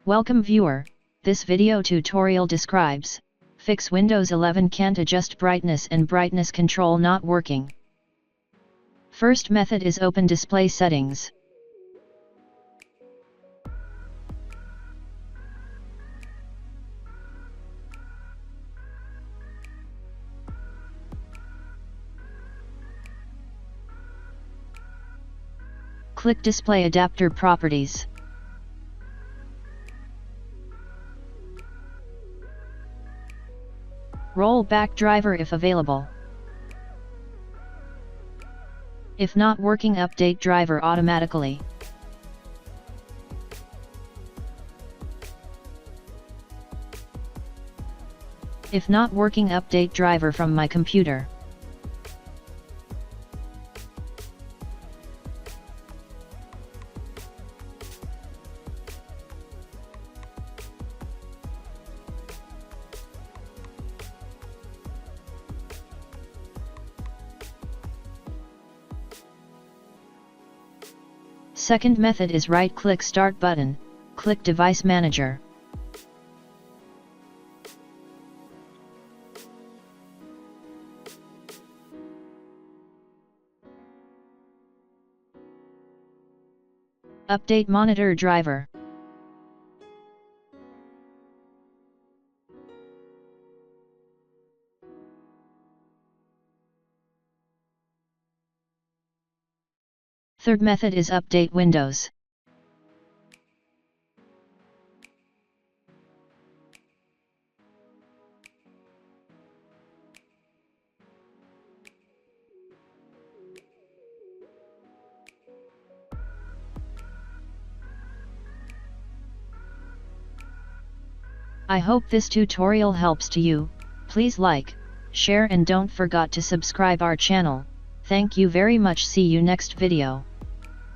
Welcome viewer, this video tutorial describes, fix Windows 11 can't adjust brightness and brightness control not working. First method is open display settings. Click display adapter properties. Roll back driver if available. If not working, update driver automatically. If not working, update driver from my computer. Second method is right-click Start button, click Device Manager. Update monitor driver. Third method is update Windows. I hope this tutorial helps to you. Please like, share and don't forget to subscribe our channel. Thank you very much. See you next video.